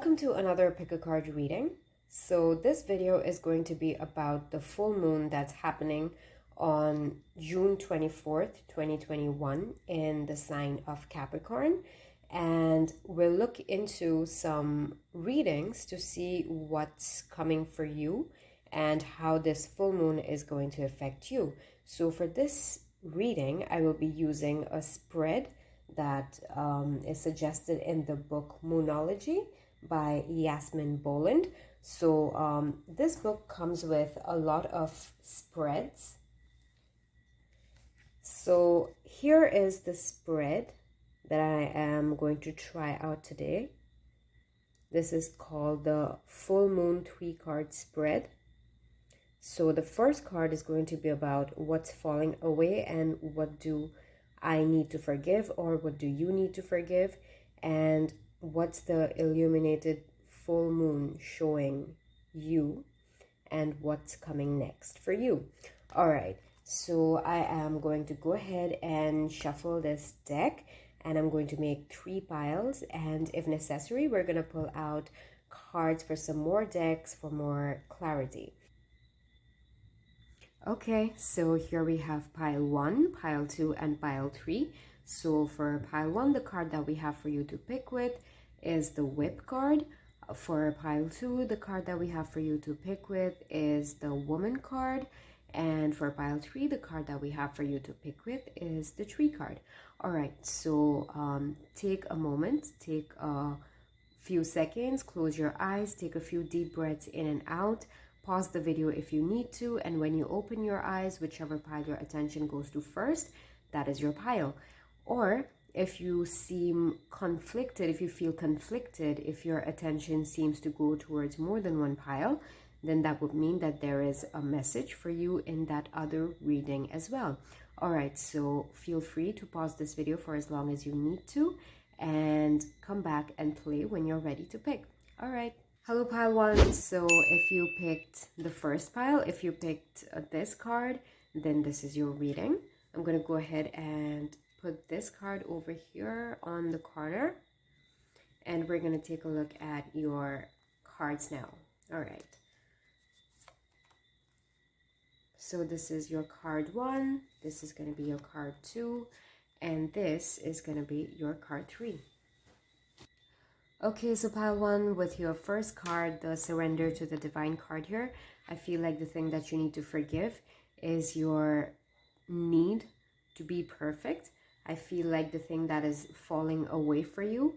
Welcome to another pick a card reading. So this video is going to be about the full moon that's happening on June 24th, 2021 in the sign of Capricorn. And we'll look into some readings to see what's coming for you and how this full moon is going to affect you. So for this reading, I will be using a spread that is suggested in the book Moonology by Yasmin Boland. So this book comes with a lot of spreads. So here is the spread that I am going to try out today. This is called the full moon 3-card spread. So the first card is going to be about what's falling away and what do I need to forgive, or what do you need to forgive, and what's the illuminated full moon showing you and what's coming next for you. All right, so I am going to go ahead and shuffle this deck, and I'm going to make 3 piles, and if necessary we're going to pull out cards for some more decks for more clarity. Okay, so here we have pile 1, pile 2, and pile 3. So for pile 1, the card that we have for you to pick with is the Whip card. For pile 2, the card that we have for you to pick with is the Woman card. And for pile 3, the card that we have for you to pick with is the Tree card. All right, so take a moment, take a few seconds, close your eyes, take a few deep breaths in and out. Pause the video if you need to, and when you open your eyes, whichever pile your attention goes to first, that is your pile. Or if you seem conflicted, if you feel conflicted, if your attention seems to go towards more than one pile, then that would mean that there is a message for you in that other reading as well. All right, so feel free to pause this video for as long as you need to and come back and play when you're ready to pick. All right. Hello pile 1, so if you picked the first pile, if you picked this card, then this is your reading. I'm going to go ahead and put this card over here on the corner, and we're going to take a look at your cards now. All right. So this is your card 1, this is going to be your card 2, and this is going to be your card 3. Okay, so pile 1, with your first card, the Surrender to the Divine card here, I feel like the thing that you need to forgive is your need to be perfect. I feel like the thing that is falling away for you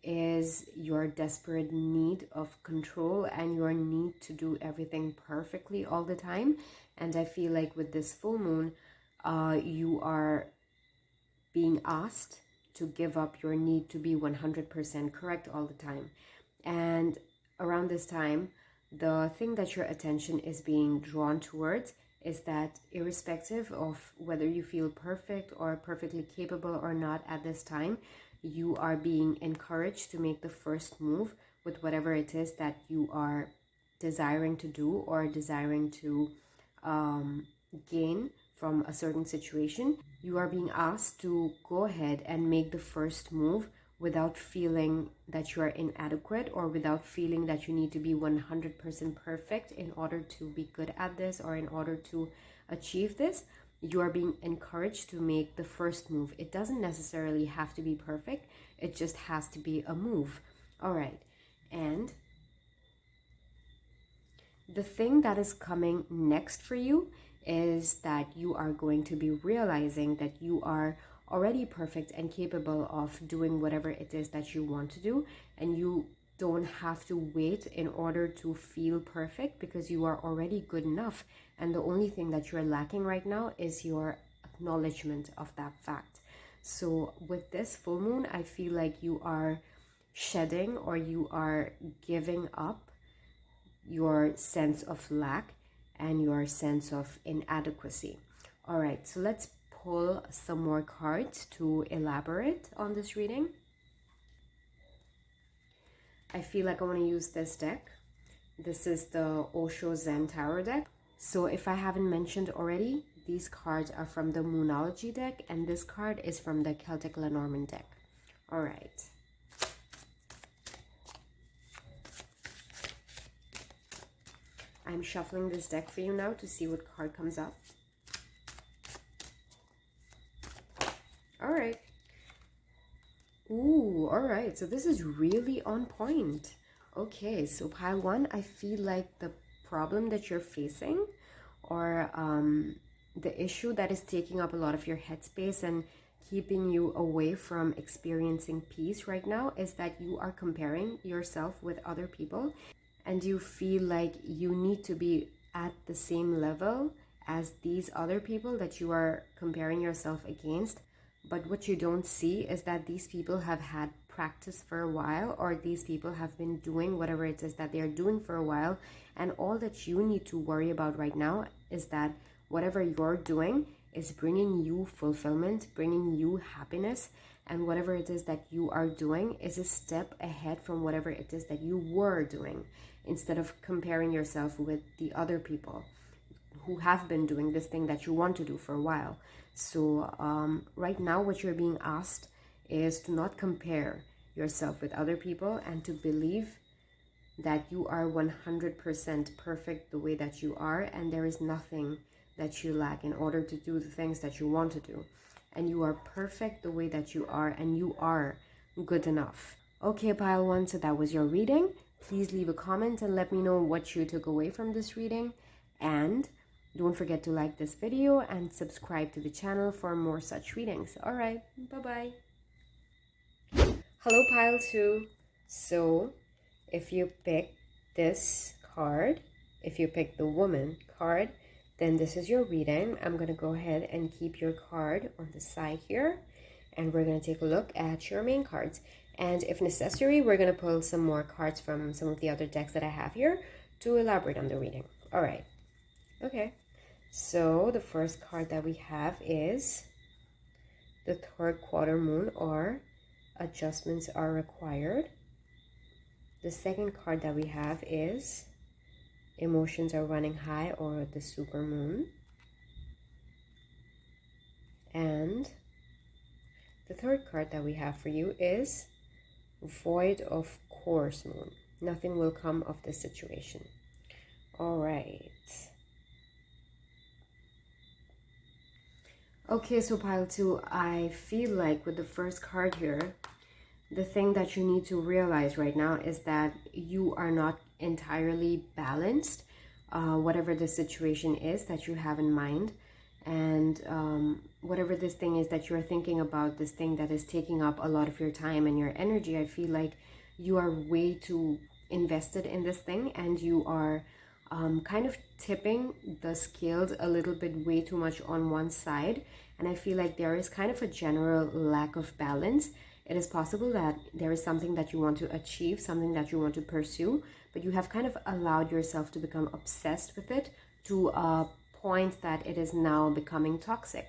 is your desperate need of control and your need to do everything perfectly all the time. And I feel like with this full moon, you are being asked to give up your need to be 100% correct all the time. And around this time, the thing that your attention is being drawn towards is that irrespective of whether you feel perfect or perfectly capable or not at this time, you are being encouraged to make the first move with whatever it is that you are desiring to do or desiring to gain from a certain situation. You are being asked to go ahead and make the first move without feeling that you are inadequate or without feeling that you need to be 100% perfect in order to be good at this or in order to achieve this. You are being encouraged to make the first move. It doesn't necessarily have to be perfect. It just has to be a move. All right. And the thing that is coming next for you is that you are going to be realizing that you are already perfect and capable of doing whatever it is that you want to do, and you don't have to wait in order to feel perfect because you are already good enough. And the only thing that you're lacking right now is your acknowledgement of that fact. So with this full moon, I feel like you are shedding or you are giving up your sense of lack and your sense of inadequacy. All right, so let's pull some more cards to elaborate on this reading. I feel like I want to use this deck. This is the Osho Zen Tarot deck. So if I haven't mentioned already, these cards are from the Moonology deck, and this card is from the Celtic Lenormand deck. All right. I'm shuffling this deck for you now to see what card comes up. All right. Ooh, all right. So this is really on point. Okay, so pile one, I feel like the problem that you're facing, or the issue that is taking up a lot of your headspace and keeping you away from experiencing peace right now, is that you are comparing yourself with other people, and you feel like you need to be at the same level as these other people that you are comparing yourself against. But what you don't see is that these people have had practice for a while, or these people have been doing whatever it is that they're doing for a while. And all that you need to worry about right now is that whatever you're doing is bringing you fulfillment, bringing you happiness. And whatever it is that you are doing is a step ahead from whatever it is that you were doing, instead of comparing yourself with the other people who have been doing this thing that you want to do for a while. So right now what you're being asked is to not compare yourself with other people, and to believe that you are 100% perfect the way that you are, and there is nothing that you lack in order to do the things that you want to do. And you are perfect the way that you are, and you are good enough. Okay, pile one, so that was your reading. Please leave a comment and let me know what you took away from this reading. And don't forget to like this video and subscribe to the channel for more such readings. All right, bye-bye. Hello, pile two. So if you pick this card, if you pick the woman card, then this is your reading. I'm going to go ahead and keep your card on the side here, and we're going to take a look at your main cards. And if necessary, we're going to pull some more cards from some of the other decks that I have here to elaborate on the reading. All right. Okay. So the first card that we have is the third quarter moon, or adjustments are required. The second card that we have is emotions are running high, or the super moon. And the third card that we have for you is void of course moon. Nothing will come of this situation. All right. Okay, so pile two, I feel like with the first card here, the thing that you need to realize right now is that you are not entirely balanced, whatever the situation is that you have in mind. And whatever this thing is that you're thinking about, this thing that is taking up a lot of your time and your energy, I feel like you are way too invested in this thing, and you are kind of tipping the scales a little bit way too much on one side. And I feel like there is kind of a general lack of balance. It is possible that there is something that you want to achieve, something that you want to pursue, but you have kind of allowed yourself to become obsessed with it to a point that it is now becoming toxic.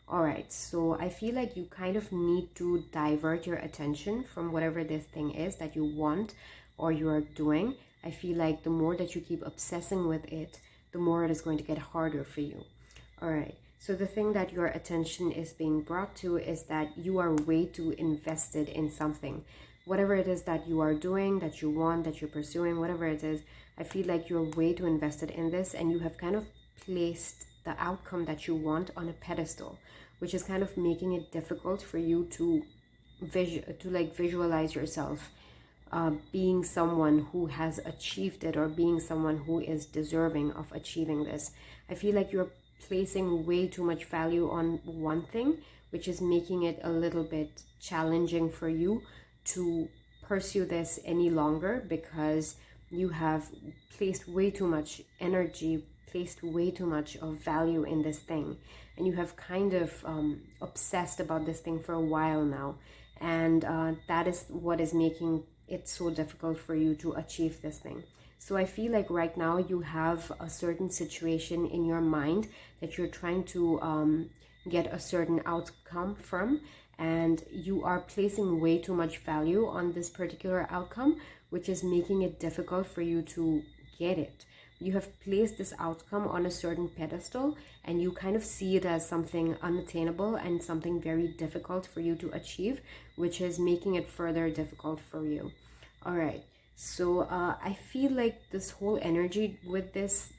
All right, so I feel like you kind of need to divert your attention from whatever this thing is that you want or you are doing. I feel like the more that you keep obsessing with it, the more it is going to get harder for you. All right, so the thing that your attention is being brought to is that you are way too invested in something. Whatever it is that you are doing, that you want, that you're pursuing, whatever it is, I feel like you're way too invested in this, and you have kind of placed the outcome that you want on a pedestal, which is kind of making it difficult for you to visualize yourself being someone who has achieved it, or being someone who is deserving of achieving this. I feel like you're placing way too much value on one thing, which is making it a little bit challenging for you to pursue this any longer, because you have placed way too much energy, placed way too much of value in this thing, and you have kind of obsessed about this thing for a while now, and that is what is making it so difficult for you to achieve this thing. So I feel like right now you have a certain situation in your mind that you're trying to get a certain outcome from, and you are placing way too much value on this particular outcome, which is making it difficult for you to get it. You have placed this outcome on a certain pedestal, and you kind of see it as something unattainable and something very difficult for you to achieve, which is making it further difficult for you. All right, So I feel like this whole energy with this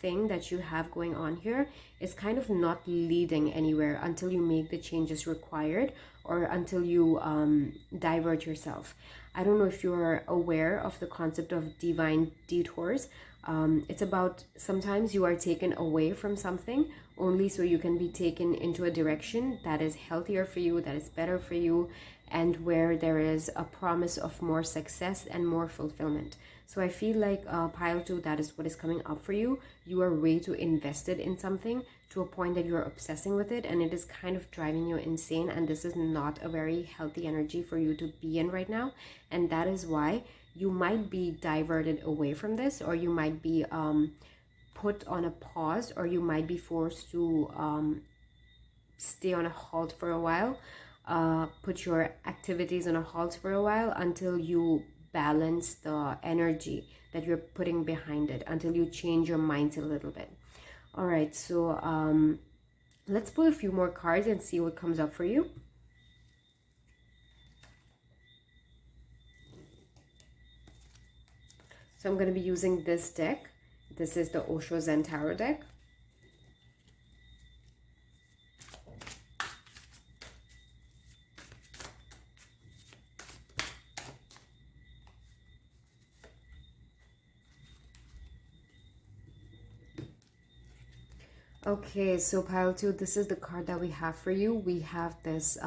thing that you have going on here is kind of not leading anywhere until you make the changes required, or until you divert yourself. I don't know if you're aware of the concept of divine detours. It's about sometimes you are taken away from something only so you can be taken into a direction that is healthier for you, that is better for you, and where there is a promise of more success and more fulfillment. So I feel like pile 2, that is what is coming up for you. You are way too invested in something to a point that you're obsessing with it, and it is kind of driving you insane, and this is not a very healthy energy for you to be in right now. And that is why you might be diverted away from this, or you might be put on a pause, or you might be forced to stay on a halt for a while, put your activities on a halt for a while until you balance the energy that you're putting behind it, until you change your mindset a little bit. All right, so let's pull a few more cards and see what comes up for you. So I'm going to be using this deck. This is the Osho Zen Tarot deck. Okay, so pile 2, this is the card that we have for you. We have this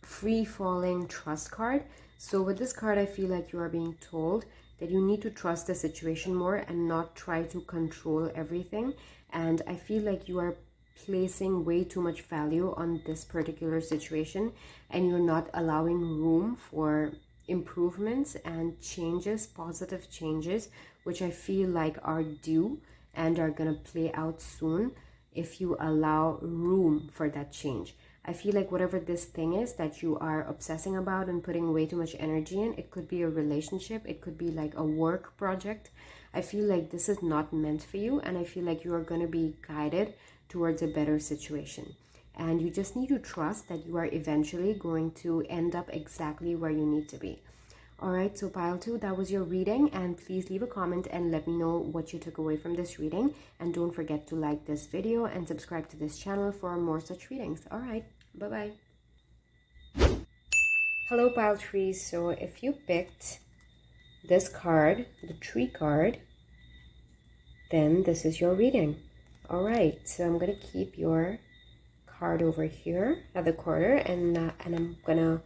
free-falling trust card. So with this card, I feel like you are being told that you need to trust the situation more and not try to control everything. And I feel like you are placing way too much value on this particular situation, and you're not allowing room for improvements and changes, positive changes, which I feel like are due and are gonna play out soon if you allow room for that change. I feel like whatever this thing is that you are obsessing about and putting way too much energy in, it could be a relationship, it could be like a work project. I feel like this is not meant for you, and I feel like you are going to be guided towards a better situation. And you just need to trust that you are eventually going to end up exactly where you need to be. Alright, so pile 2, that was your reading, and please leave a comment and let me know what you took away from this reading. And don't forget to like this video and subscribe to this channel for more such readings. Alright, bye-bye. Hello pile 3, so if you picked this card, the tree card, then this is your reading. Alright, so I'm going to keep your card over here at the corner, and I'm going to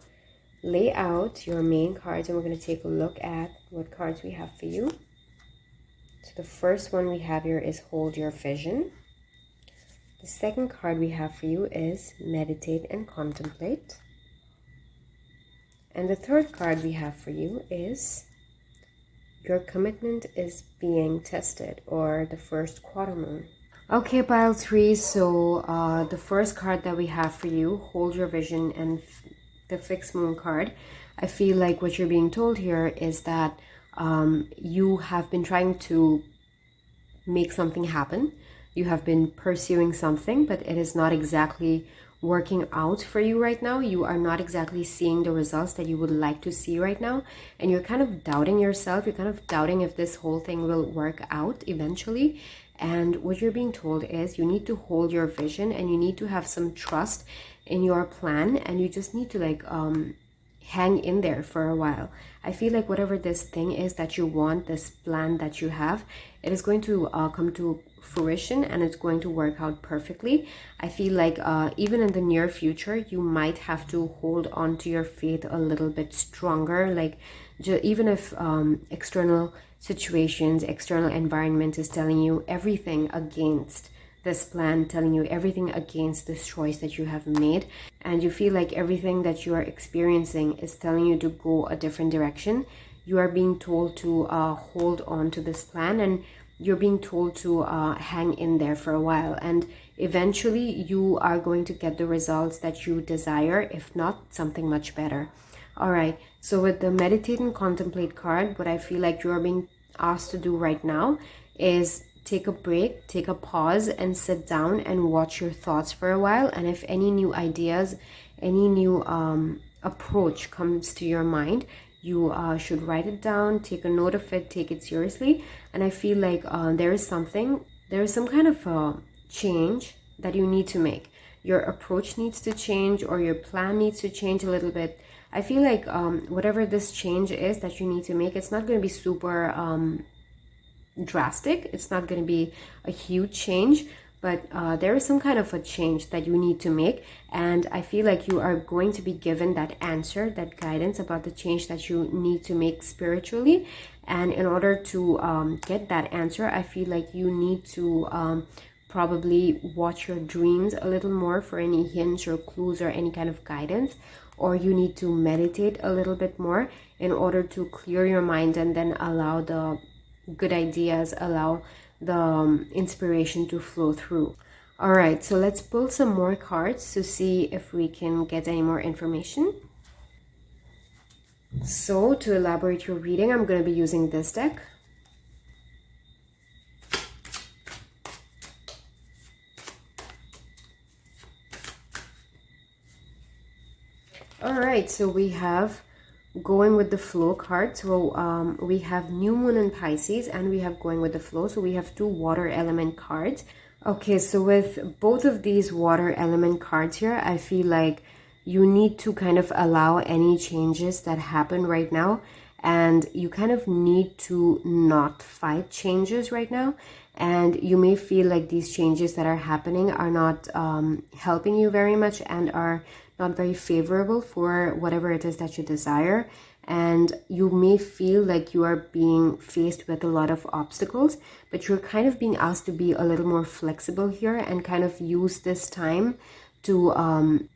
lay out your main cards, and we're going to take a look at what cards we have for you. So the first one we have here is Hold Your Vision. The second card we have for you is Meditate and Contemplate. And the third card we have for you is Your Commitment is Being Tested, or the First Quarter Moon. Okay, pile 3, so the first card that we have for you, Hold Your Vision, and the Fixed Moon card, I feel like what you're being told here is that you have been trying to make something happen. You have been pursuing something, but it is not exactly working out for you right now. You are not exactly seeing the results that you would like to see right now, and you're kind of doubting yourself. You're kind of doubting if this whole thing will work out eventually. And what you're being told is you need to hold your vision, and you need to have some trust in your plan, and you just need to like hang in there for a while. I feel like whatever this thing is that you want, this plan that you have, it is going to come to fruition, and it's going to work out perfectly. I feel like even in the near future, you might have to hold on to your faith a little bit stronger, like even if external situations, external environment is telling you everything against this plan, telling you everything against this choice that you have made, and you feel like everything that you are experiencing is telling you to go a different direction. You are being told to hold on to this plan, and you're being told to hang in there for a while, and eventually you are going to get the results that you desire, if not something much better. All right, so with the Meditate and Contemplate card, what I feel like you are being asked to do right now is take a break, take a pause, and sit down and watch your thoughts for a while. And if any new ideas, any new approach comes to your mind, you should write it down, take a note of it, take it seriously. And I feel like there is some kind of change that you need to make. Your approach needs to change, or your plan needs to change a little bit. I feel like whatever this change is that you need to make, it's not going to be super drastic. It's not going to be a huge change, but there is some kind of a change that you need to make. And I feel like you are going to be given that answer, that guidance about the change that you need to make spiritually. And in order to get that answer, I feel like you need to probably watch your dreams a little more for any hints or clues or any kind of guidance, or you need to meditate a little bit more in order to clear your mind and then allow the good ideas, allow the inspiration to flow through. All right, so let's pull some more cards to see if we can get any more information. So to elaborate your reading, I'm going to be using this deck. All right, so we have going with the flow card. So we have new moon in Pisces, and we have going with the flow. So we have two water element cards. Okay, so with both of these water element cards here, I feel like you need to kind of allow any changes that happen right now, and you kind of need to not fight changes right now. And you may feel like these changes that are happening are not helping you very much and are not very favorable for whatever it is that you desire. And you may feel like you are being faced with a lot of obstacles, but you're kind of being asked to be a little more flexible here and kind of use this time to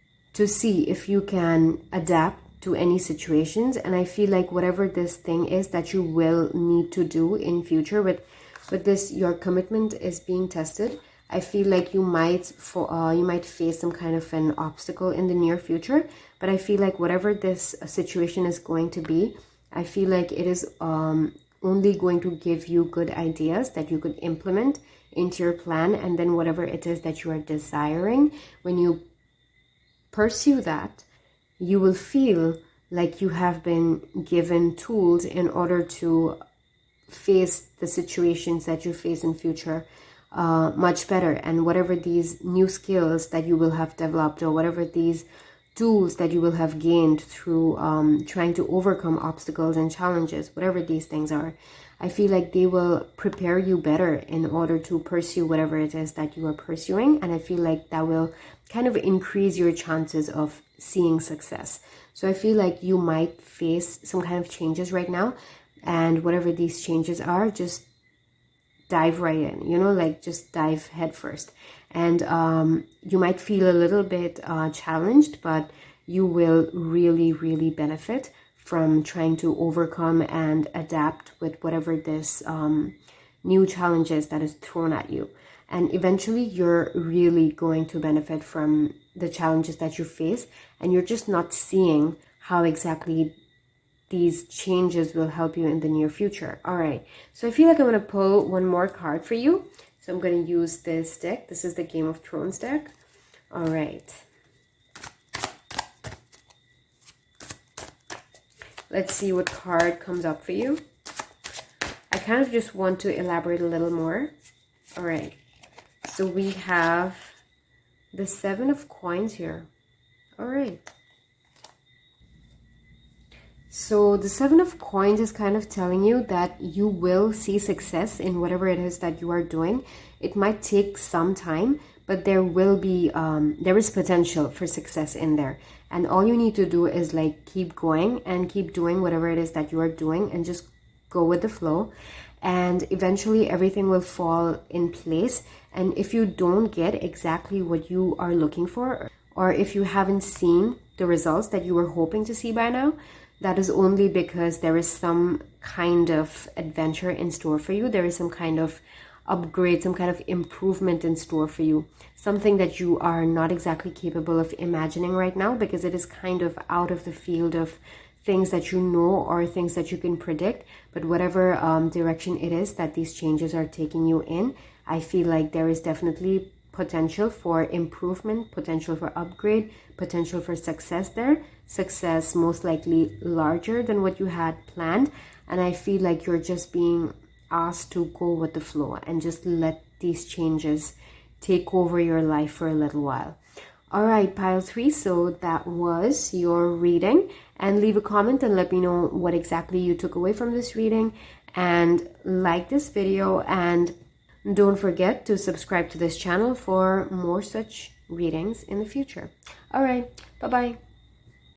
see if you can adapt to any situations. And I feel like whatever this thing is that you will need to do in future with this, your commitment is being tested. I feel like you might face some kind of an obstacle in the near future, but I feel like whatever this situation is going to be, I feel like it is only going to give you good ideas that you could implement into your plan. And then whatever it is that you are desiring, when you pursue that, you will feel like you have been given tools in order to face the situations that you face in future much better. And whatever these new skills that you will have developed, or whatever these tools that you will have gained through trying to overcome obstacles and challenges, whatever these things are, I feel like they will prepare you better in order to pursue whatever it is that you are pursuing. And I feel like that will kind of increase your chances of seeing success. So I feel like you might face some kind of changes right now, and whatever these changes are, just dive right in, like just dive head first. And you might feel a little bit challenged, but you will really, really benefit from trying to overcome and adapt with whatever this new challenges that is thrown at you. And eventually you're really going to benefit from the challenges that you face, and you're just not seeing how exactly these changes will help you in the near future. All right, so I feel like I'm going to pull one more card for you. So I'm going to use this deck. This is the Game of Thrones deck. All right. Let's see what card comes up for you. I kind of just want to elaborate a little more. All right. So we have the Seven of Coins here. All right. So the Seven of Coins is kind of telling you that you will see success in whatever it is that you are doing. It might take some time, but there will be, there is potential for success in there. And all you need to do is like keep going and keep doing whatever it is that you are doing, and just go with the flow. And eventually everything will fall in place. And if you don't get exactly what you are looking for, or if you haven't seen the results that you were hoping to see by now, that is only because there is some kind of adventure in store for you. There is some kind of upgrade, some kind of improvement in store for you. Something that you are not exactly capable of imagining right now, because it is kind of out of the field of things that you know or things that you can predict. But whatever direction it is that these changes are taking you in, I feel like there is definitely potential for improvement, potential for upgrade, potential for success there. Success most likely larger than what you had planned. And I feel like you're just being asked to go with the flow and just let these changes take over your life for a little while. All right, pile 3, so that was your reading. And leave a comment and let me know what exactly you took away from this reading. And like this video, and don't forget to subscribe to this channel for more such readings in the future. All right, bye-bye.